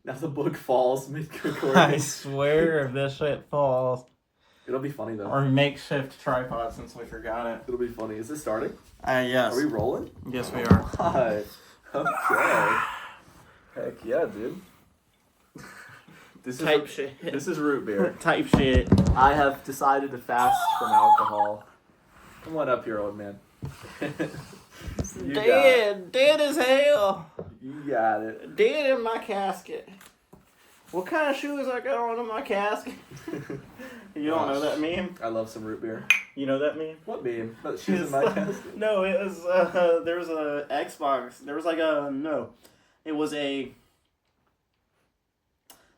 Now the book falls mid-recording. I swear if this shit falls. It'll be funny, though. Or makeshift tripod since we forgot it. It'll be funny. Is this starting? Yes. Are we rolling? Yes, we are. Hi. Okay. Heck yeah, dude. This is Type shit. This is root beer. Type shit. I have decided to fast from alcohol. Come on up here, old man. Dead as hell. You got it. Dead in my casket. What kind of shoes I got on in my casket? You don't know that meme? I love some root beer. You know that meme? What meme? About shoes in my casket? No, it was, there was a Xbox. There was like a, no. It was a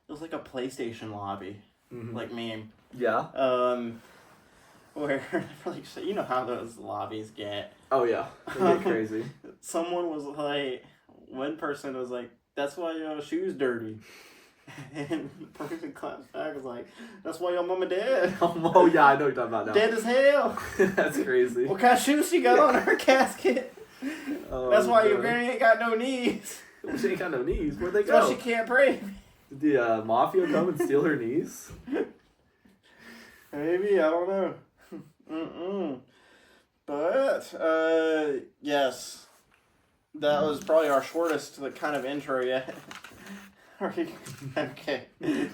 PlayStation lobby. Mm-hmm. Like meme. Yeah. Where, like, you know how those lobbies get. Oh, yeah. They get crazy. Someone was like, one person was like, that's why your shoes dirty. And the person claps back was like, that's why your mama dead. Oh, yeah, I know what you're talking about now. Dead as hell. That's crazy. What kind of shoes she got on her casket? Oh, that's why your God. granny ain't got no knees. She ain't got no knees. Where'd they That's go? why she can't pray. Did the mafia come and steal her knees? Maybe, I don't know. But, yes. That was probably our shortest kind of intro yet. Okay. You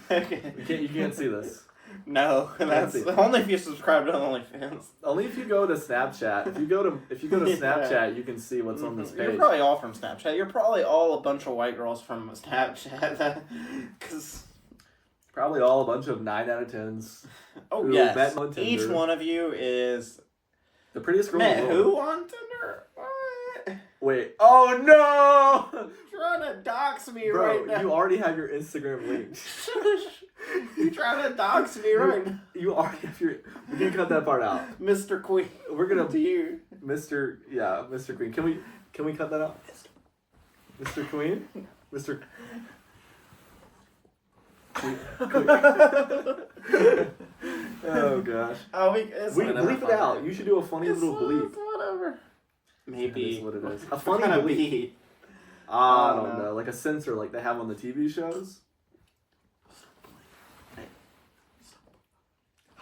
can't see this. No, that's only if you subscribe to OnlyFans. Only if you go to Snapchat. If you go to Snapchat, you can see what's on this page. You're probably all from Snapchat. You're probably all a bunch of white girls from Snapchat. Cause probably all a bunch of 9 out of 10s. Oh who yes, met on Tinder. each one of you is the prettiest girl in met the world. who on Tinder? What? Wait. Oh no! You're trying to dox me Bro, right now. you already have your Instagram linked. You're trying to dox me right now. You already have your. We can cut that part out. Mr. Queen. We're gonna to you. Mr. Queen. Can we cut that out? Mr. Queen? Mr. Oh gosh. Oh, we bleep it out. You should do a funny little bleep. Whatever. Maybe. That's what it is. A funny What kind of bleep. beat? I don't know. Like a censor like they have on the TV shows.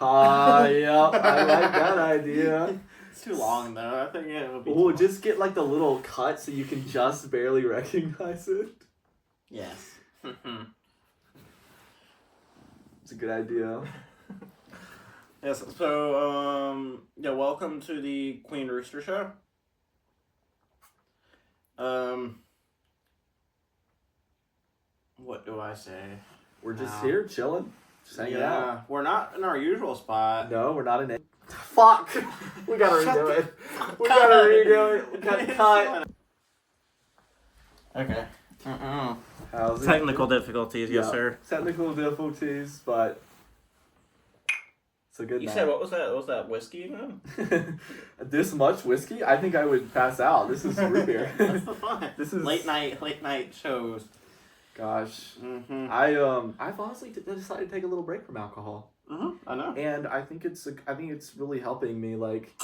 Yep. I like that idea. It's too long though. I think it would be. Oh, just get like the little cut so you can just barely recognize it. Yes. It's a good idea. Yes. So, welcome to the Queen Rooster Show. What do I say? We're just here chilling, just hanging out. We're not in our usual spot. No, we're not in it. Fuck! We gotta redo it. We gotta redo it. Cut. Okay. How's it? Technical difficulties, yes, sir. Technical difficulties, but it's a good You night. said what was that? Was that whiskey? Man? This much whiskey? I think I would pass out. This is root beer. That's the fun. This is late night shows. Gosh, Mm-hmm. I've honestly decided to take a little break from alcohol. I know. And I think it's really helping me. Like,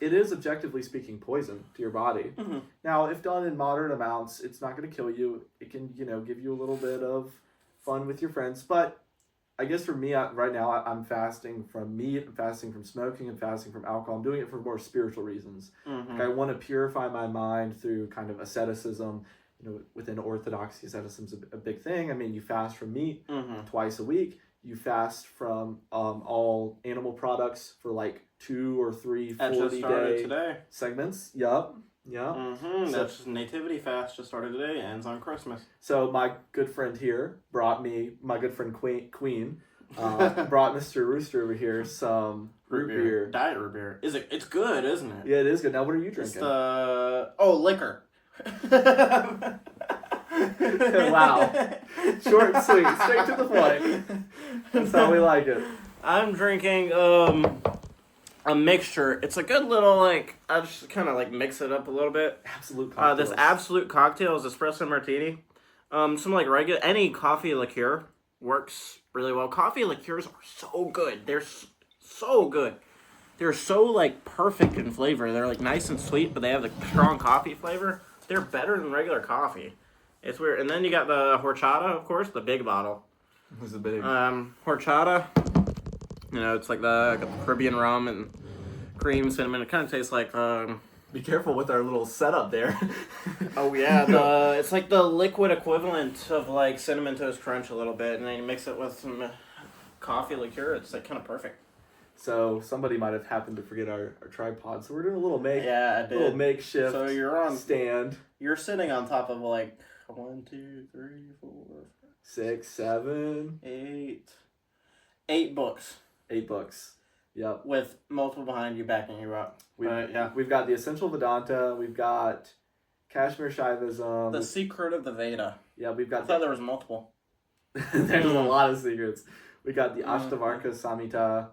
it is objectively speaking poison to your body. Mm-hmm. Now, if done in moderate amounts, it's not going to kill you. It can, give you a little bit of fun with your friends. But I guess for me, right now, I'm fasting from meat, I'm fasting from smoking, I'm fasting from alcohol. I'm doing it for more spiritual reasons. Mm-hmm. Like I want to purify my mind through kind of asceticism. Within Orthodoxy, asceticism is a big thing. I mean, you fast from meat twice a week. You fast from all animal products for like 2 or 3 40-day segments. Yup. Yeah. Mm-hmm. That's Nativity Fast just started today. Ends on Christmas. So my good friend here brought me, my good friend Queen, brought Mr. Rooster over here some root beer. Diet root beer. It's good, isn't it? Yeah, it is good. Now, what are you drinking? It's liquor. Wow. Short and sweet. Straight to the point. That's how we like it. I'm drinking a mixture. It's a good little I just kind of mix it up a little bit. Absolute cocktails. This Absolute Cocktail is espresso martini. Some regular any coffee liqueur works really well. Coffee liqueurs are so good. They're so good. They're so perfect in flavor. They're nice and sweet, but they have the strong coffee flavor. they're better than regular coffee. It's weird. And then you got the horchata, of course, the big bottle. Who's the big? Horchata. You know, it's like got the Caribbean rum and cream, cinnamon. It kind of tastes like. Be careful with our little setup there. Oh yeah, it's like the liquid equivalent of like Cinnamon Toast Crunch a little bit, and then you mix it with some coffee liqueur. It's like kind of perfect. So somebody might have happened to forget our tripod, so we're doing a little I did. little makeshift. So you're on stand. You're sitting on top of like 1, 2, 3, 4, 6, 7, 8 books. 8 books. Yep. With multiple behind you backing you up. We've got the Essential Vedanta. We've got Kashmir Shaivism. The Secret of the Veda. Yeah, we've got. I thought there was multiple. There's a lot of secrets. We got the Mm. Ashtavarka Samhita.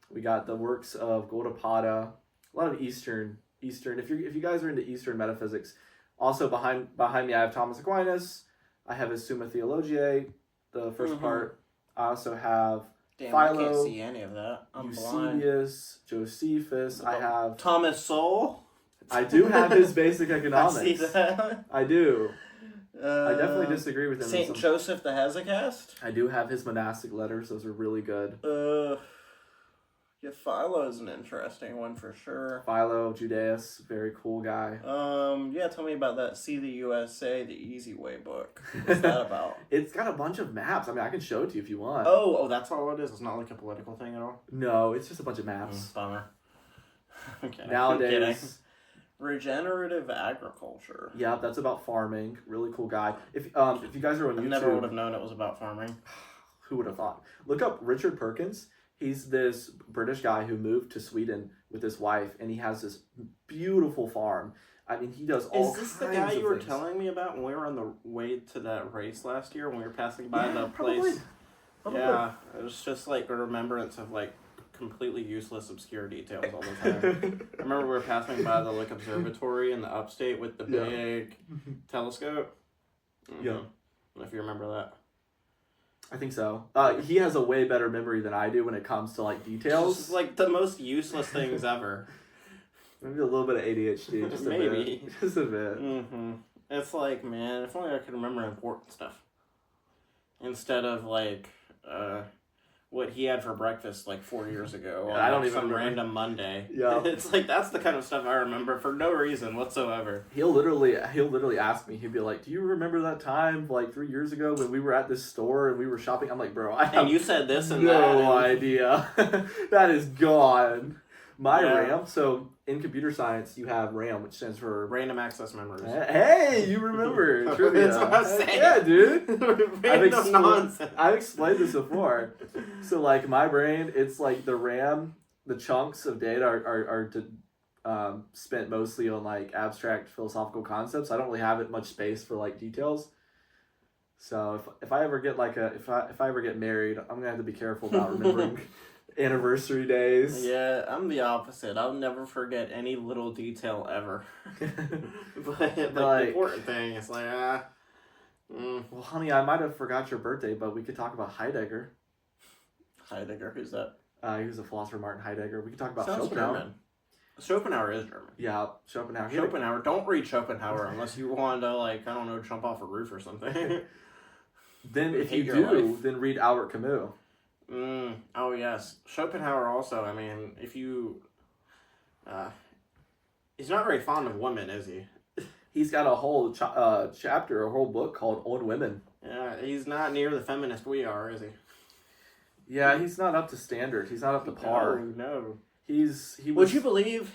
We got the works of Gaudapada. A lot of Eastern. If you guys are into Eastern metaphysics, also behind me I have Thomas Aquinas. I have his Summa Theologiae, the 1st part. I also have Damn, Philo, I can't see any of that. I'm blind. Eusebius, Josephus. I have Thomas Sowell. I do have his Basic Economics. I see that. I do. I definitely disagree with him. Saint Joseph the Hesychast. I do have his monastic letters. Those are really good. Yeah, Philo's an interesting one for sure. Philo, Judaeus, very cool guy. Yeah, tell me about that See the USA, the Easy Way book. What's that about? It's got a bunch of maps. I mean, I can show it to you if you want. Oh, that's all it is. It's not like a political thing at all. No, it's just a bunch of maps. Bummer. Okay. Nowadays. Regenerative agriculture. Yeah, that's about farming. Really cool guy. If you guys are on YouTube, I never would have known it was about farming. Who would have thought? Look up Richard Perkins. He's this British guy who moved to Sweden with his wife, and he has this beautiful farm. I mean, he does all kinds of things. Is this the guy you were telling me about when we were on the way to that race last year when we were passing by the place? Probably. Yeah, it was just like a remembrance of like completely useless, obscure details all the time. I remember we were passing by the like observatory in the upstate with the big telescope. Mm-hmm. Yeah, if you remember that. I think so. He has a way better memory than I do when it comes to like details. Just like the most useless things ever. Maybe a little bit of ADHD, just Maybe. a bit. Just a bit. Mm-hmm. It's like, man, if only I could remember important stuff. Instead of like, what he had for breakfast like 4 years ago. Yeah, I don't even some remember. random Monday. Yeah. It's like that's the kind of stuff I remember for no reason whatsoever. He'll literally ask me. He'll be like, "Do you remember that time like 3 years ago when we were at this store and we were shopping?" I'm like, "Bro, I have And you said this and no that. idea. That is gone." My Yeah. RAM. So in computer science, you have RAM, which stands for Random access memories. Hey, you remember trivia? That's what I was saying. Yeah, dude. Random nonsense. I've explained this before. So like my brain, it's like the RAM, the chunks of data are spent mostly on like abstract philosophical concepts. I don't really have it much space for like details. So if I ever get like if I ever get married, I'm gonna have to be careful about remembering anniversary days. Yeah, I'm the opposite. I'll never forget any little detail ever. But the important thing is like, Well, honey, I might have forgot your birthday, but we could talk about Heidegger. Heidegger, who's that? He was a philosopher, Martin Heidegger. We could talk about Sounds Schopenhauer. German. Schopenhauer is German. Yeah, Schopenhauer. Schopenhauer. Don't read Schopenhauer unless you want to, like, I don't know, jump off a roof or something. Then if you Hate your do, life. then read Albert Camus. Oh, yes. Schopenhauer also, I mean, if you... he's not very fond of women, is he? He's got a whole chapter, a whole book called On Women. Yeah, he's not near the feminist we are, is he? Yeah, he's not up to standard. He's not up to par. No. He was Would you believe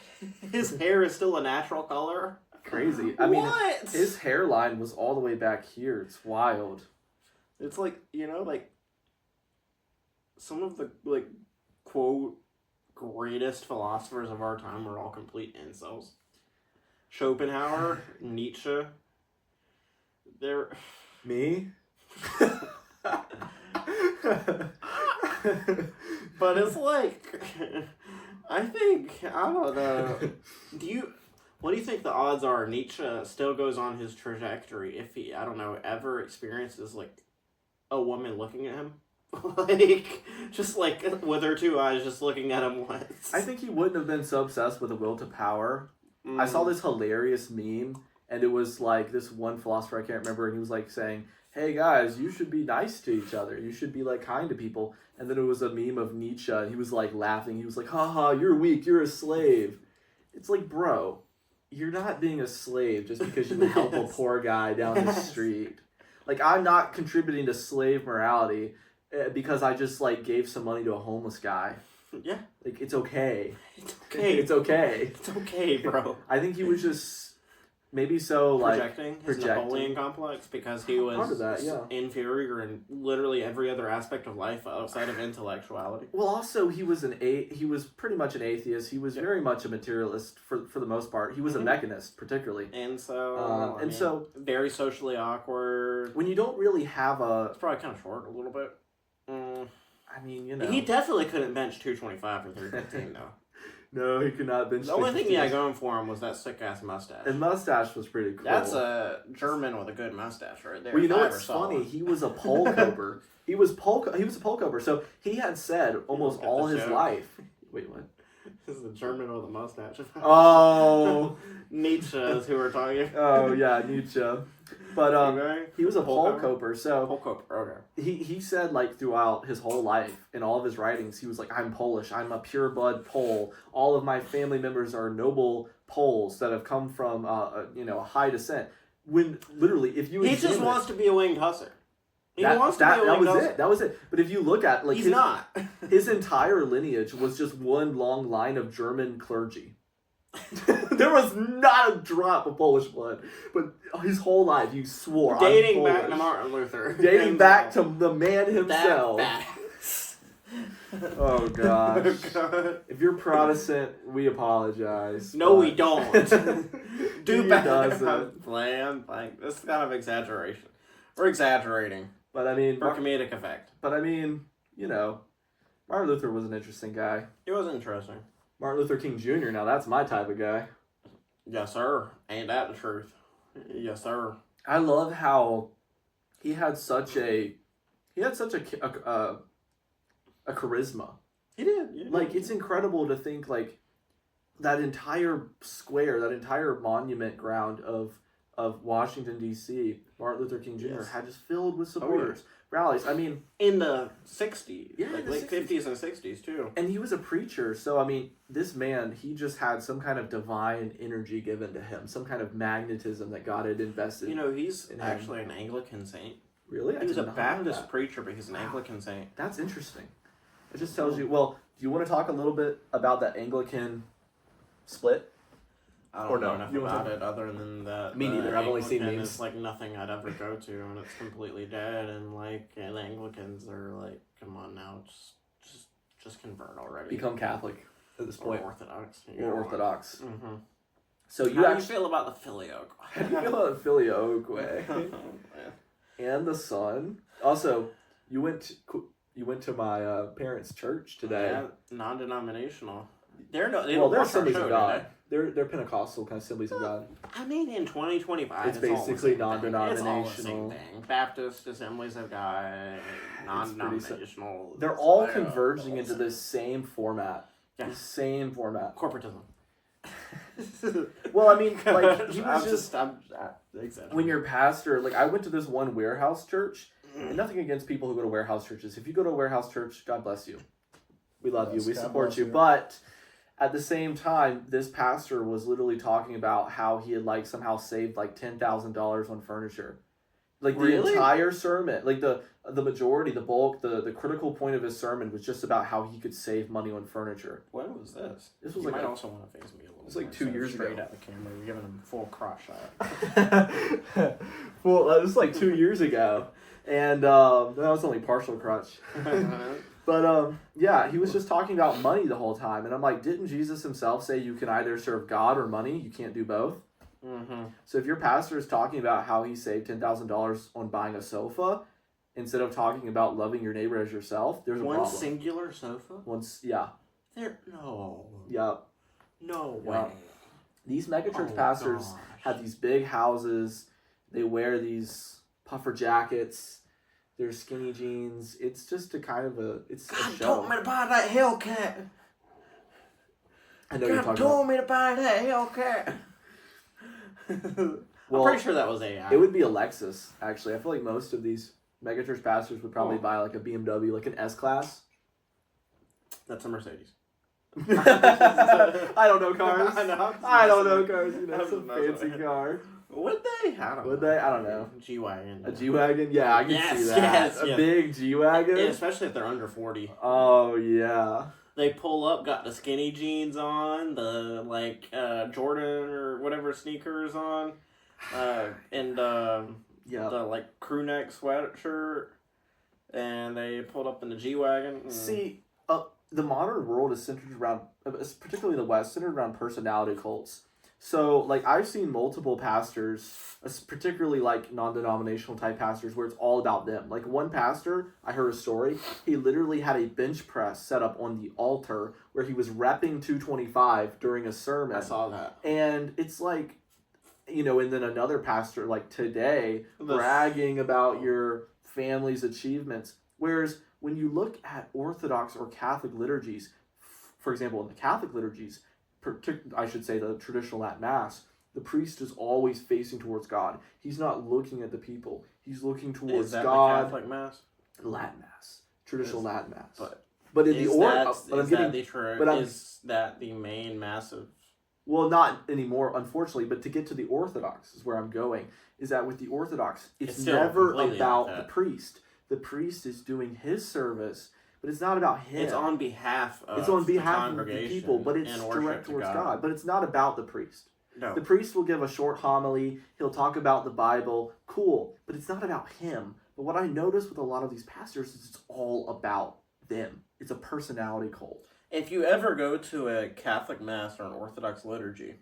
his hair is still a natural color? crazy. I mean, What? his hairline was all the way back here. It's wild. It's like, you know, like, some of the, like, quote, greatest philosophers of our time were all complete incels. Schopenhauer, Nietzsche, they're... Me? But it's like, I think, I don't know, what do you think the odds are Nietzsche still goes on his trajectory if he, I don't know, ever experiences, like, a woman looking at him? Like, just like, with her 2 eyes just looking at him once. I think he wouldn't have been so obsessed with the will to power. I saw this hilarious meme, and it was like this one philosopher, I can't remember, and he was like saying, hey guys, you should be nice to each other. You should be like kind to people. And then it was a meme of Nietzsche, and he was like laughing. He was like, haha, you're weak, you're a slave. It's like, bro, you're not being a slave just because you help a poor guy down the street. Like, I'm not contributing to slave morality because I just like gave some money to a homeless guy. Yeah. Like, it's okay. It's okay. It's okay. It's okay, bro. I think he was just maybe so like projecting his Napoleon complex because he was part of that, yeah. inferior in literally every other aspect of life outside of intellectuality. Well, also he was pretty much an atheist. He was very much a materialist for the most part. He was a mechanist, particularly, and so so very socially awkward. When you don't really have a, it's probably kind of short a little bit. I mean, you know, he definitely couldn't bench 225 or 315 though. No, he could not bench. The only thing he had going for him was that sick-ass mustache. His mustache was pretty cool. That's a German with a good mustache right there. Well, you know what's funny? He was a pole coper. He was a pole coper. So he had said almost all his life. Wait, what? This is a German with a mustache. Oh. Nietzsche is who we're talking. Oh, yeah, Nietzsche. But he was a pole coper. So pole coper, okay. He said, like, throughout his whole life, in all of his writings, he was like, I'm Polish. I'm a pure blood Pole. All of my family members are noble Poles that have come from, a high descent. When, literally, if you... He just wants to be a winged hussar. That was it. But if you look at, like... He's not. His entire lineage was just one long line of German clergy. There was not a drop of Polish blood, but his whole life he swore. Dating back to Martin Luther. Dating back to the man himself. Oh gosh. Oh, God. If you're Protestant, we apologize. No, we don't. Do better. Plan. Like, this is kind of exaggeration. We're exaggerating. But I mean, for comedic effect. But I mean, Martin Luther was an interesting guy. He was interesting. Martin Luther King Jr. Now that's my type of guy. Yes, sir. Ain't that the truth? Yes, sir. I love how he had such a charisma. He did. Yeah. Like, it's incredible to think, like, that entire square, that entire monument ground of Washington, D.C., Martin Luther King Jr. had just filled with supporters. Rallies. I mean... in the 60s. Yeah, like, late 50s and 60s, too. And he was a preacher, so, I mean, this man, he just had some kind of divine energy given to him. Some kind of magnetism that God had invested he's actually an Anglican saint. Really? He was a Baptist preacher, but he's an Anglican saint. That's interesting. It just tells you... Well, do you want to talk a little bit about that Anglican split? I don't know enough about it other than that. Me neither. I've only seen memes. It's like nothing I'd ever go to, and it's completely dead. And the Anglicans are like, come on now, just convert already. Become Catholic at this point. Or Orthodox. Or Orthodox. Mm-hmm. So how do you feel about the filioque? How do you feel about the filioque? And the Son. Also, you went to my parents' church today. Yeah, non-denominational. They're Assemblies of God. They're Pentecostal kind of Assemblies of God. I mean, in 2025, it's basically non-denominational. It's all the same thing. Baptist Assemblies of God, non-denominational. They're all converging into this same format. Yeah. The same format. Corporatism. Well, I mean, like, he was exactly. When your pastor, like, I went to this one warehouse church, and nothing against people who go to warehouse churches. If you go to a warehouse church, God bless you. We love you. We support you. But at the same time, this pastor was literally talking about how he had, like, somehow saved, like, $10,000 on furniture. Like, the entire sermon, like, the majority, the bulk, the critical point of his sermon was just about how he could save money on furniture. When was this? This was you like... might also want to face me a little. It was like 2 years ago. Straight at the camera. You're giving him full crotch shot. Well, it was like 2 years ago. And that was only partial crotch. But, yeah, he was just talking about money the whole time. And I'm like, didn't Jesus himself say you can either serve God or money? You can't do both? Mm-hmm. So if your pastor is talking about how he saved $10,000 on buying a sofa, instead of talking about loving your neighbor as yourself, there's a problem. One singular sofa? Yeah. No. Yep. No way. Yep. These megachurch pastors have these big houses. They wear these puffer jackets. They're skinny jeans. It's just a kind of it's a show. God told me to buy that Hellcat. I know you're talking about. God told me to buy that Hellcat. I'm pretty sure that was AI. It would be a Lexus, actually. I feel like most of these megachurch pastors would probably buy like a BMW, like an S-Class. That's a Mercedes. I don't know cars. I don't know cars. You know, it's a fancy car. Would they? Would they? I don't know. G-Wagon. A G-Wagon? Yeah, I can see that. Yes, a big G-Wagon? Yeah, especially if they're under 40. Oh, yeah. They pull up, got the skinny jeans on, the, Jordan or whatever sneakers on, and, the, crew neck sweatshirt, and they pulled up in the G-Wagon. See, the modern world is centered around, particularly the West, centered around personality cults. So, I've seen multiple pastors, particularly, non-denominational type pastors, where it's all about them. One pastor, I heard a story, he literally had a bench press set up on the altar where he was repping 225 during a sermon. I saw that. And it's and then another pastor, today, bragging about your family's achievements. Whereas, when you look at Orthodox or Catholic liturgies, for example, in the Catholic liturgies, I should say the traditional Latin Mass, the priest is always facing towards God. He's not looking at the people. He's looking towards is that God. The Catholic Mass? Latin Mass. Traditional Latin Mass. But in is that the main Mass of... Well, not anymore, unfortunately, but to get to the Orthodox is where I'm going, is that with the Orthodox, it's never about the priest. The priest is doing his service, but it's not about him. It's on behalf of the people, but it's direct towards God. But it's not about the priest. No. The priest will give a short homily. He'll talk about the Bible. Cool. But it's not about him. But what I notice with a lot of these pastors is it's all about them. It's a personality cult. If you ever go to a Catholic Mass or an Orthodox liturgy,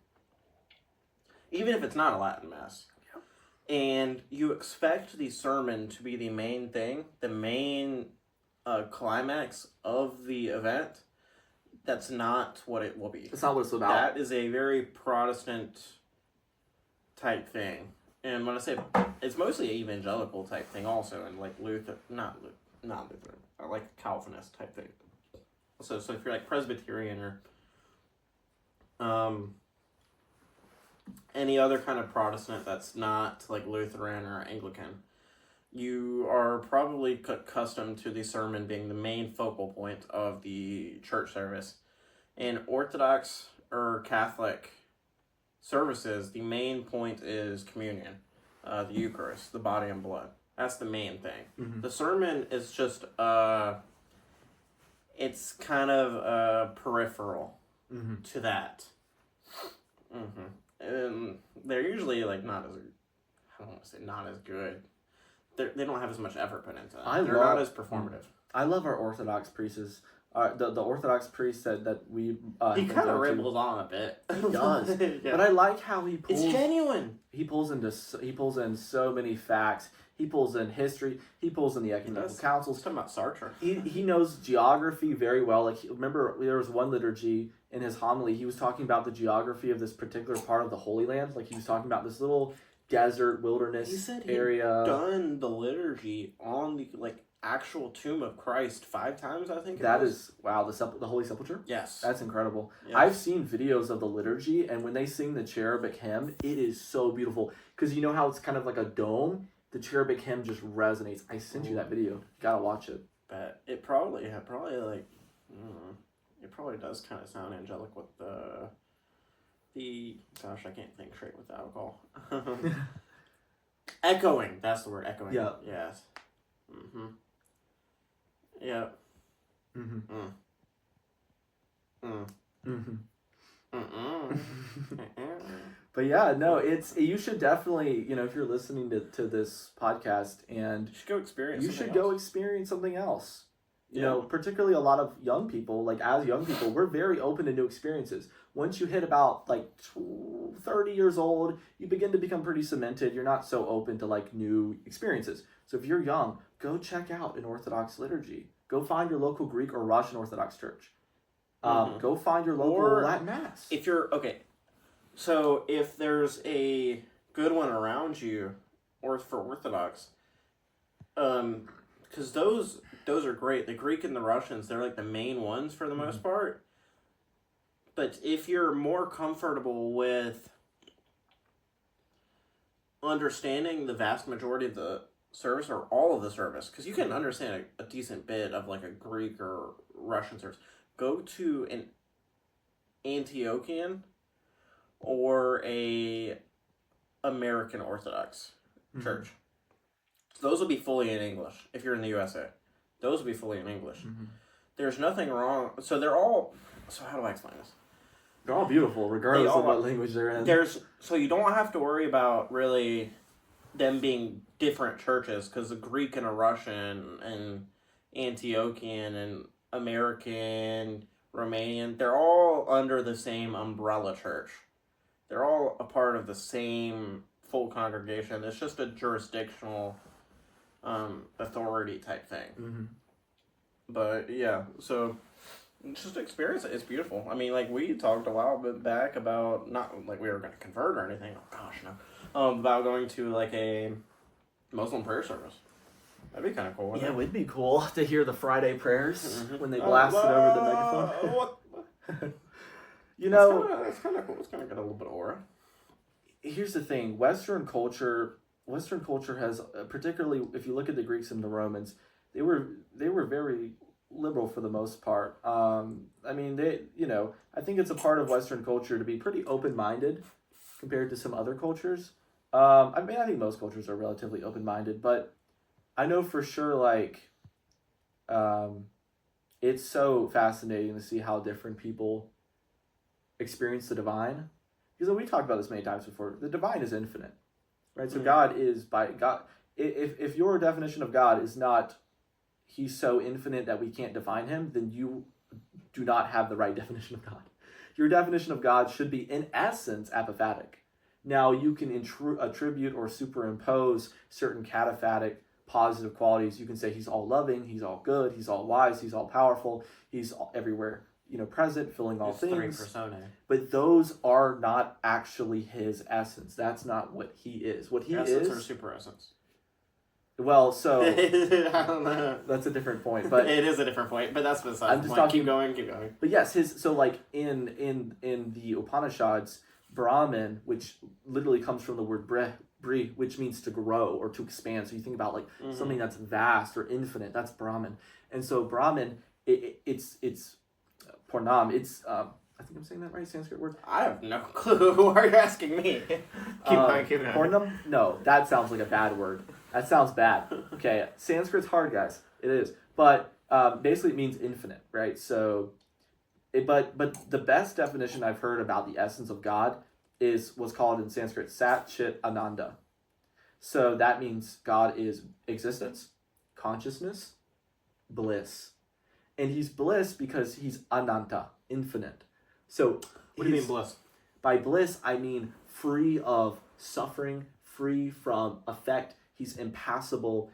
even if it's not a Latin Mass, and you expect the sermon to be the main thing, the main climax of the event, that's not what it will be. That's not what it's about. That is a very Protestant type thing. And when I say, it's mostly an evangelical type thing also, and Luther, not Lutheran, Calvinist type thing. So if you're Presbyterian or any other kind of Protestant that's not Lutheran or Anglican, you are probably accustomed to the sermon being the main focal point of the church service. In Orthodox or Catholic services, the main point is communion, the Eucharist, the body and blood. That's the main thing. Mm-hmm. The sermon is just, it's kind of peripheral to that. Mm-hmm. And they're usually not as, I don't want to say not as good. They don't have as much effort put into that. They're not as performative. I love our Orthodox priests. The Orthodox priest said that we... he kind of rambles on a bit. He does. Yeah. But I like how he pulls... It's genuine. He pulls in so many facts. He pulls in history. He pulls in the ecumenical councils. He's talking about Sartre. He knows geography very well. Remember, there was one liturgy in his homily. He was talking about the geography of this particular part of the Holy Land. He was talking about this little desert wilderness area. He said he'd done the liturgy on the actual tomb of Christ 5 times, I think. That is, wow, the Holy Sepulchre? Yes. That's incredible. Yes. I've seen videos of the liturgy, and when they sing the cherubic hymn, it is so beautiful. Because you know how it's kind of like a dome? The cherubic hymn just resonates. I sent you that video. You gotta watch it. But it probably it probably does kind of sound angelic with the gosh, I can't think straight with the alcohol. Echoing. That's the word, echoing. Yeah. Yes. Mm-hmm. Yeah. Mm-hmm. Mm. Mm. Mm-mm. But yeah, no, you should definitely, if you're listening to this podcast, and you should go experience something else. You know, particularly a lot of young people, as young people, we're very open to new experiences. Once you hit about 30 years old, you begin to become pretty cemented. You're not so open to new experiences. So if you're young, go check out an Orthodox liturgy. Go find your local Greek or Russian Orthodox church. Go find your local Latin Mass. If you're, so if there's a good one around you, or for Orthodox, because those are great. The Greek and the Russians, they're the main ones for the most part. But if you're more comfortable with understanding the vast majority of the service or all of the service, because you can understand a decent bit of like a Greek or Russian service. Go to an Antiochian or a American Orthodox church. So those will be fully in English if you're in the USA. Those will be fully in English. There's nothing wrong. So they're all. So how do I explain this? They're all beautiful, regardless of what language they're in. So you don't have to worry about really them being different churches, because the Greek and a Russian and Antiochian and American, Romanian, they're all under the same umbrella church. They're all a part of the same full congregation. It's just a jurisdictional authority type thing. But yeah, so just experience it. It's beautiful. I mean, like, we talked a while bit back about, not like we were going to convert or anything. Oh gosh, no. About going to like a Muslim prayer service. That'd be kind of cool. Yeah, it would be cool to hear the Friday prayers when they blast it over the megaphone. What? You know, it's kind of cool. It's kind of got a little bit of aura. Here's the thing: Western culture has, particularly if you look at the Greeks and the Romans, they were very liberal for the most part. I mean, I think it's a part of Western culture to be pretty open-minded compared to some other cultures. I mean, I think most cultures are relatively open-minded, but I know for sure, like, it's so fascinating to see how different people experience the divine. Because we talked about this many times before. The divine is infinite, right? So God is, by God, if your definition of God is not, he's so infinite that we can't define him, then you do not have the right definition of God. Your definition of God should be, in essence, apophatic. Now, you can attribute or superimpose certain cataphatic positive qualities. You can say he's all loving, he's all good, he's all wise, he's all powerful, he's everywhere, present, filling all things. 3 personae. But those are not actually his essence. That's not what he is. What he essence is... or super essence? Well, so... I don't know. That's a different point, but... It is a different point, but that's besides I'm the just point. talking... Keep going. But yes, so like in the Upanishads, Brahman, which literally comes from the word bri, which means to grow or to expand. So you think about like something that's vast or infinite, that's Brahman. And so Brahman, it's Purnam, it's I think I'm saying that right, Sanskrit word? I have no clue. Why are you asking me? Keep going. Purnam? No, that sounds like a bad word. That sounds bad. Okay, Sanskrit's hard, guys. It is. But basically it means infinite, right? So, but the best definition I've heard about the essence of God is what's called in Sanskrit Sat Chit Ananda. So that means God is existence, consciousness, bliss. And he's bliss because he's Ananta, infinite. So what do you mean bliss? By bliss, I mean free of suffering, free from effect. He's impassible.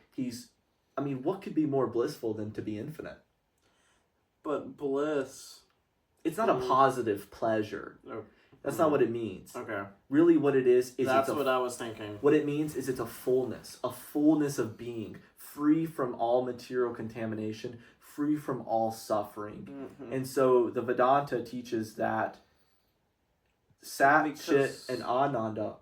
What could be more blissful than to be infinite? But bliss... It's not a positive pleasure. No. That's not what it means. Okay. Really what it is that's what I was thinking. What it means is it's a fullness of being, free from all material contamination, free from all suffering. And so the Vedanta teaches that Sat, Chit, and Ananda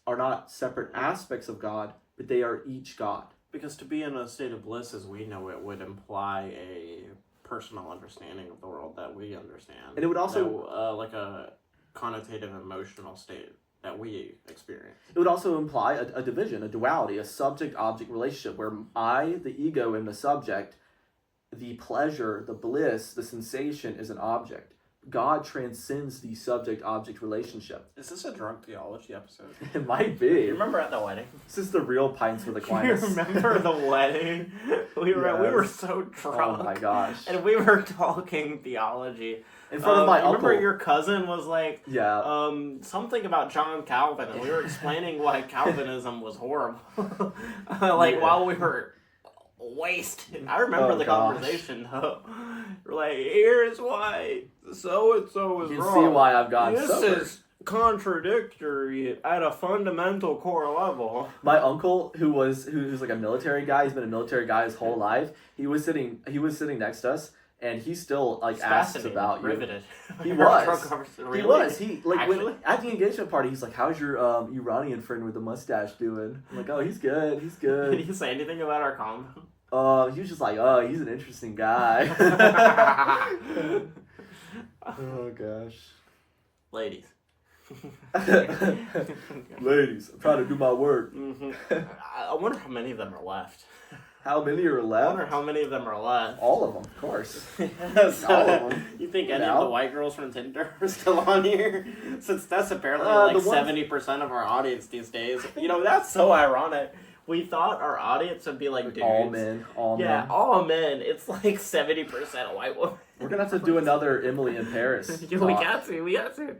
are not separate aspects of God, but they are each God. Because to be in a state of bliss as we know it would imply a personal understanding of the world that we understand. And it would also... like a connotative emotional state that we experience. It would also imply a division, a duality, a subject-object relationship where I, the ego, am the subject, the pleasure, the bliss, the sensation is an object. God transcends the subject-object relationship. Is this a drunk theology episode? It might be. You remember at the wedding? This is the real Pints with Aquinas. You remember the wedding? We were so drunk. Oh my gosh. And we were talking theology. In front of my uncle. Remember your cousin was like, yeah, something about John Calvin, and we were explaining why Calvinism was horrible. While we were wasted. I remember the conversation, though. We're like, here's why so-and-so is wrong. You can see why I've gone sober. This is contradictory at a fundamental core level. My uncle, who's like a military guy, he's been a military guy his whole life. He was sitting next to us, and he still like It's asks fascinating. about you. Riveted. He was. Really? He was. He like when, Actually? at the engagement party, he's like, "How's your Iranian friend with the mustache doing?" I'm like, "Oh, he's good. He's good." Did he say anything about our combo? He was just like, "Oh, he's an interesting guy." Oh gosh. Ladies. Ladies, I'm trying to do my work. Mm-hmm. I wonder how many of them are left. How many are I left? wonder how many of them are left. All of them, of course. Yes. All of them. You think any Now? of the white girls from Tinder are still on here? Since that's apparently The like ones- 70% of our audience these days. You know, that's so ironic. We thought our audience would be like dudes. All men. All Yeah, men. all men. It's like 70% white women. We're gonna have to do another Emily in Paris. Yeah, we got to.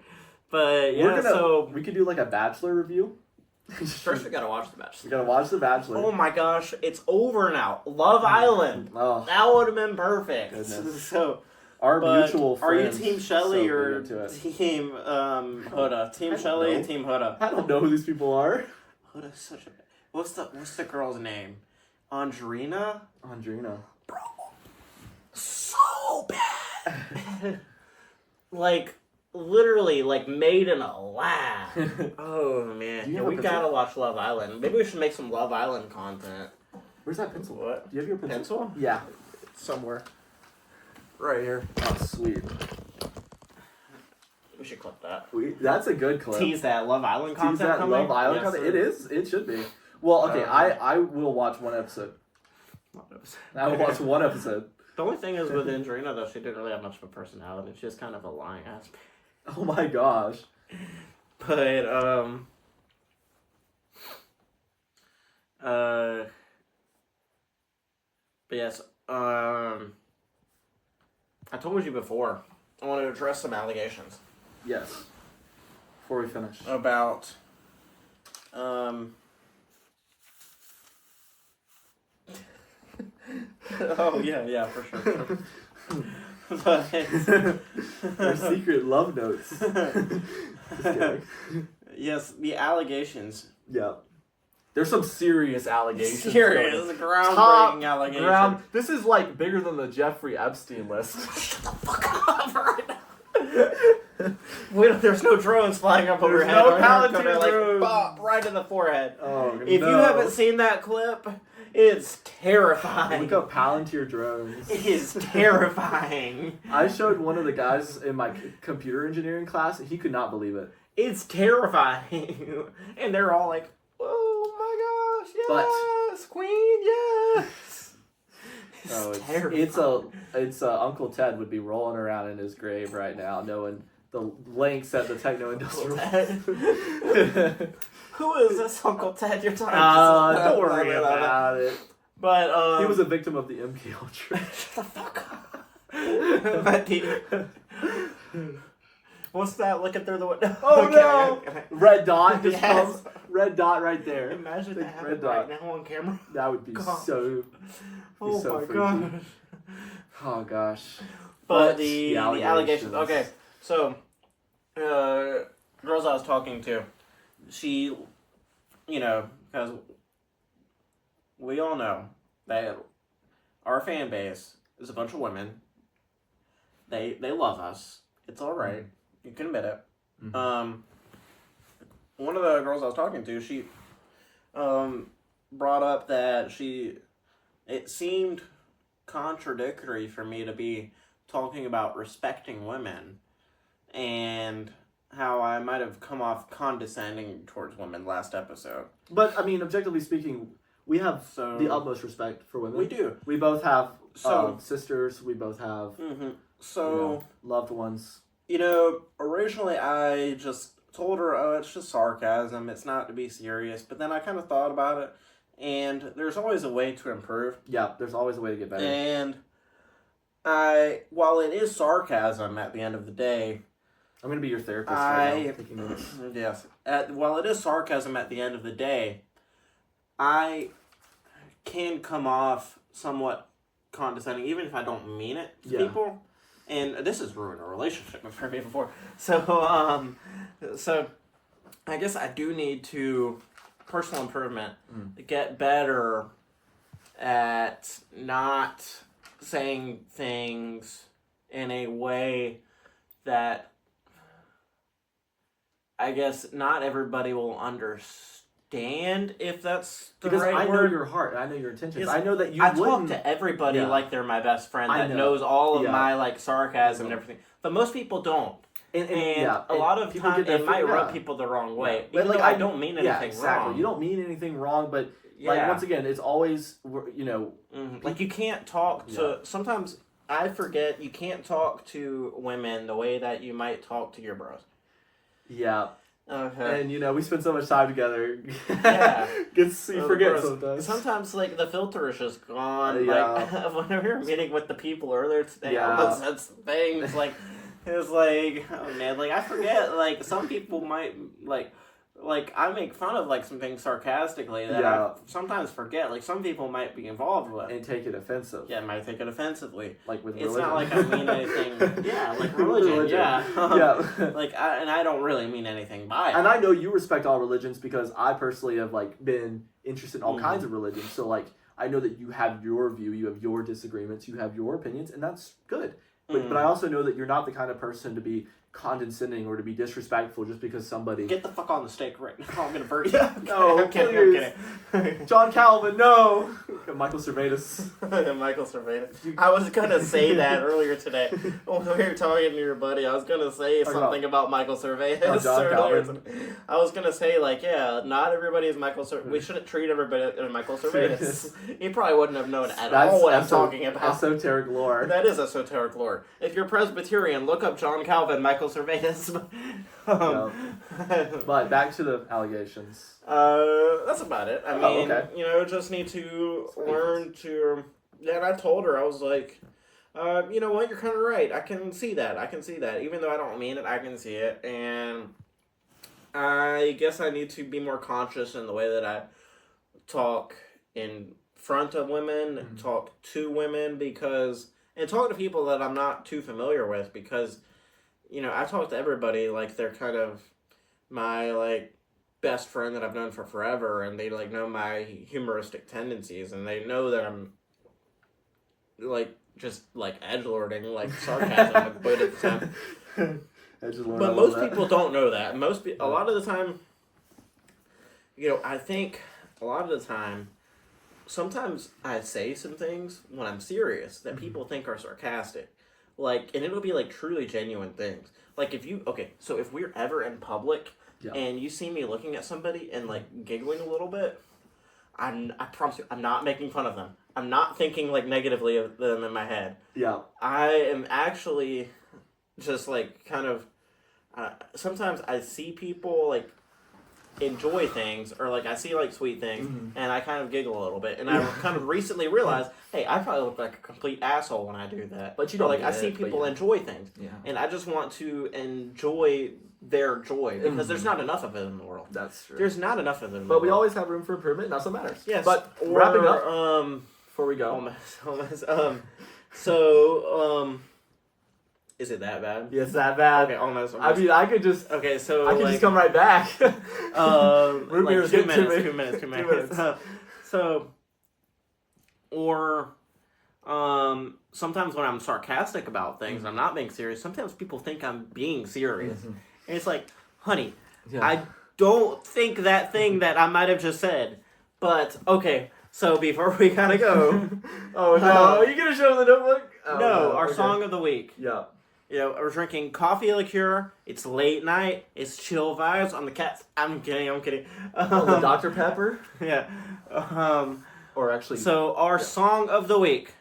But yeah, We're gonna, so we could do like a Bachelor review. first we gotta watch The We Bachelor. gotta watch The Bachelor. Oh my gosh, it's over now. Love Island. Oh, That would have been perfect. Goodness. So, our but mutual are you friends. Team Shelley so or big into it. Team Huda? Team I don't Shelley, know. Team Huda. I don't know who these people are. Huda's such a. What's the girl's name? Andrina. Andrina. Bro, so bad. Like literally, like made in a lab. Oh man, Do you yeah, have a we pencil? gotta watch Love Island. Maybe we should make some Love Island content. Where's that pencil? What? Do you have your pencil? Pencil? Yeah. Somewhere. Right here. Oh, sweet. We should clip that. That's a good clip. Tease that Love Island content Tease that coming. Love Island Yes, content. sir. It is. It should be. Well, okay. Um, I will watch one episode. I will watch one episode. The only thing is with Andrina though, she didn't really have much of a personality. She's just kind of a lying ass. Oh my gosh. But but yes, I told you before, I want to address some allegations Yes. Before we finish. about oh yeah, for sure. But Their secret love notes. Just kidding. yes, the allegations. Yeah. There's some serious allegations. Serious, groundbreaking Top allegations. This is like bigger than the Jeffrey Epstein list. Shut the fuck up right now. There's no drones flying up over There's your head. no Our Palantir hair like, drones. bop, right in the forehead. Oh, If you haven't seen that clip, it's terrifying. Look up Palantir drones. It is terrifying. I showed one of the guys in my computer engineering class, and he could not believe it. It's terrifying. And they're all like, oh my gosh, yes, queen, yes. It's Uncle Ted would be rolling around in his grave right now, knowing the lengths that the techno-industrial. Who is this Uncle Ted you're talking about? Don't worry about it. But He was a victim of the MK Ultra. shut the fuck up. But what's that looking through the window? Oh Okay, no! okay. Red dot just Yes. comes. Red dot right there. Imagine Big that red happened right dot. now on camera. That would be Gosh. so. Oh so my freaky. gosh. Oh gosh. But the allegations. Okay, so girls I was talking to, she, because we all know that our fan base is a bunch of women. They love us. It's all right. You can admit it. Mm-hmm. One of the girls I was talking to, she brought up that it seemed contradictory for me to be talking about respecting women and how I might have come off condescending towards women last episode. But I mean, objectively speaking, we have So the utmost respect for women. we do. We both have So sisters. We both have so loved ones. originally I just told her, oh, it's just sarcasm. It's not to be serious. But then I kind of thought about it, and there's always a way to improve. Yeah, there's always a way to get better. And while it is sarcasm at the end of the day, I'm gonna be your therapist right now. Taking notes. yes, while it is sarcasm at the end of the day, I can come off somewhat condescending, even if I don't mean it to people. And this has ruined a relationship for me before. So I guess I do need to personal improvement, get better at not saying things in a way that I guess not everybody will understand, if that's the because right I know word. your heart, I know your intentions. Is- I know that you I wouldn't. talk to everybody Yeah. like they're my best friend I that know. knows all of Yeah. my like sarcasm and everything. But most people don't. And a lot of people times get it might yeah. rub people the wrong way. Yeah. Even Like, though I don't mean anything exactly. wrong. You don't mean anything wrong, but Yeah. like once again, it's always, you know, Like you can't talk to. Sometimes I forget you can't talk to women the way that you might talk to your bros. Yeah. Okay. And you know, we spend so much time together. Yeah. You forget sometimes. Sometimes like the filter is just gone. Yeah. Like when we were meeting with the people earlier today, Yeah. I almost said some things like it was like, oh man, like I forget, like some people might like I make fun of like some things sarcastically that I sometimes forget. Like some people might be involved with and take it offensive. Yeah, might take it offensively. Like with it's religion. not like I mean anything. Yeah, like religion. Yeah. Yeah. Like I don't really mean anything by it. And I know you respect all religions because I personally have like been interested in all kinds of religions. So like I know that you have your view, you have your disagreements, you have your opinions, and that's good. But I also know that you're not the kind of person to be condescending or to be disrespectful just because somebody... Get the fuck on the stake right now. I'm gonna burn you. No, I'm kidding. John Calvin, no! Michael Servetus. Michael Servetus. I was gonna say that earlier today. When we were talking to your buddy, I was gonna say something about Michael Servetus. John Calvin. I was gonna say, like, yeah, not everybody is Michael Servetus. We shouldn't treat everybody as Michael Servetus. He probably wouldn't have known at all what I'm talking about. Esoteric lore. That is esoteric lore. If you're Presbyterian, look up John Calvin, Michael Servetus. But back to the allegations. That's about it. I mean, you know, just need to learn to... Yeah, and I told her, I was like, you know what, you're kind of right. I can see that. Even though I don't mean it, I can see it. And I guess I need to be more conscious in the way that I talk in front of women, talk to women, because... And talk to people that I'm not too familiar with, because... You know, I talk to everybody like they're kind of my, like, best friend that I've known for forever, and they, like, know my humoristic tendencies, and they know that I'm, like, just, like, edgelording, like, sarcasm, like, but at the time. But most people don't know that. A lot of the time, you know, I think a lot of the time, sometimes I say some things when I'm serious that people think are sarcastic. Like, and it'll be, like, truly genuine things. Like, if we're ever in public and you see me looking at somebody and, like, giggling a little bit, I promise you, I'm not making fun of them. I'm not thinking, like, negatively of them in my head. Yeah. I am actually just, like, kind of... sometimes I see people, like, enjoy things, or like I see like sweet things, and I kind of giggle a little bit, and I kind of recently realized, hey, I probably look like a complete asshole when I do that. But you don't. Like I see people enjoy things, and I just want to enjoy their joy because there's not enough of it in the world. That's true. There's not enough of it in the world. But we always have room for improvement, and that's what matters. Yes. But wrapping up, before we go, is it that bad? Yeah, it's that bad. Okay, almost. I mean, I could just... Okay, so... I could just come right back. Root beer is 2 minutes. 2 minutes. 2 minutes. Sometimes when I'm sarcastic about things, and I'm not being serious, sometimes people think I'm being serious. And it's like, honey, I don't think that thing that I might have just said. But, okay, so before we kind of go... Oh, no. Are you going to show them the notebook? Oh, no, our song of the week. Yeah. You know, we're drinking coffee liqueur. It's late night. It's chill vibes on the cats. I'm kidding. The Dr. Pepper? Yeah. Or actually... So, our song of the week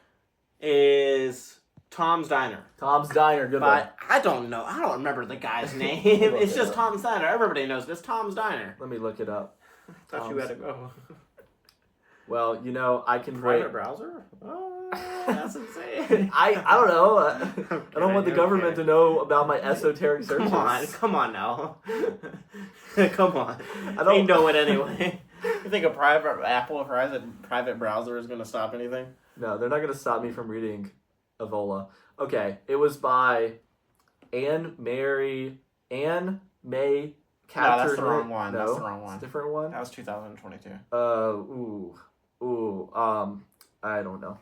is Tom's Diner. Tom's Diner. Good one. I don't know. I don't remember the guy's name. It's just Tom's Diner. Everybody knows this. Tom's Diner. Let me look it up. I thought you had to go. Well, you know, I can Private browser? Oh, that's insane. I don't know. I don't want the government to know about my esoteric searches. Come on now. Come on. They know it anyway. You think a private browser is going to stop anything? No, they're not going to stop me from reading Evola. Okay, it was by Anne May Capture. No, that's the wrong one. No, that's the wrong one. It's a different one? That was 2022. I don't know.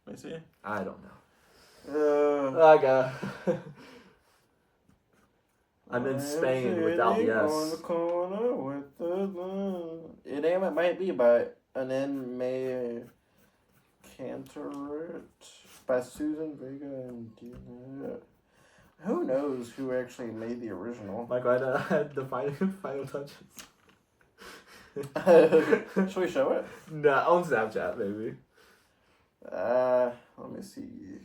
Let me see. I don't know. I'm in Spain without the S. On the corner with the it might be by Anne Cantorette by Susan Vega and Dina. Who knows who actually made the original? Michael, I had the final touches. Should we show it? No, on Snapchat, maybe. Let me see.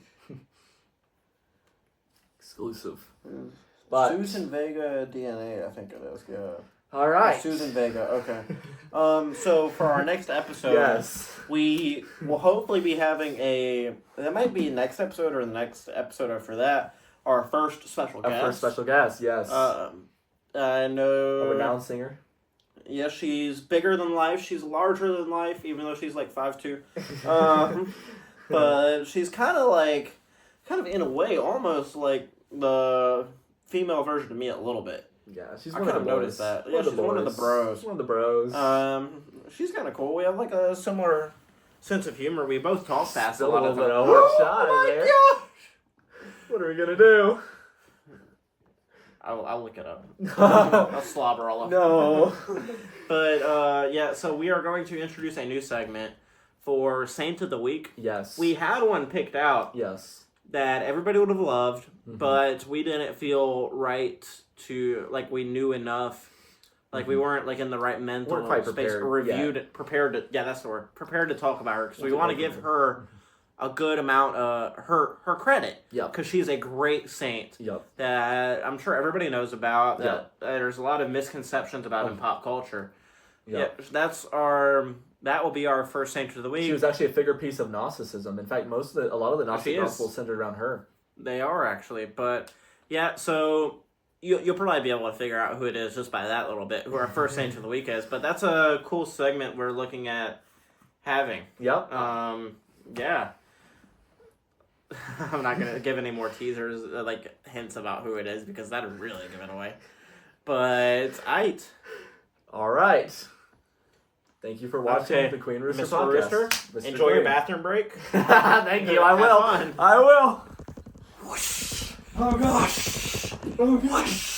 Exclusive. But Susan Vega DNA, I think it is. Yeah. All right. Susan Vega. Okay. So for our next episode, yes, we will hopefully be having that might be next episode or the next episode after that. Our first special guest. Our first special guest. Yes. I know. A renowned singer. Yeah, she's bigger than life. She's larger than life, even though she's like 5'2". But she's kind of in a way, almost like the female version of me a little bit. Yeah, she's I one of the kind of noticed that. One Yeah, of the she's one of the bros. One of the bros. She's kind of cool. We have like a similar sense of humor. We both talk fast a lot of times. Oh my gosh! What are we gonna do? I'll look it up. I'll slobber all over. No. But yeah, so we are going to introduce a new segment for Saint of the Week. Yes. We had one picked out. Yes. That everybody would have loved, but we didn't feel right to, like, we knew enough. Like, we weren't, like, in the right mental space or prepared to, yeah, that's the word, prepared to talk about her, because we want to give her a good amount of her credit. Yep. Because she's a great saint. Yep. That I'm sure everybody knows about. That Yep. There's a lot of misconceptions about in pop culture. Yep. Yeah, that will be our first saint of the week. She was actually a figure piece of Gnosticism. In fact, a lot of the Gnostic Gospels centered around her. They are, actually. But, yeah, so you'll probably be able to figure out who it is just by that little bit, who our first saint of the week is. But that's a cool segment we're looking at having. Yep. Yeah. I'm not going to give any more teasers, like hints about who it is, because that would really give it away. But, all right. Thank you for watching the Queen Rooster Mr. podcast. Rooster, Mr. enjoy your bathroom break. Thank you. I will. Fun. I will. Whoosh. Oh gosh. Oh gosh.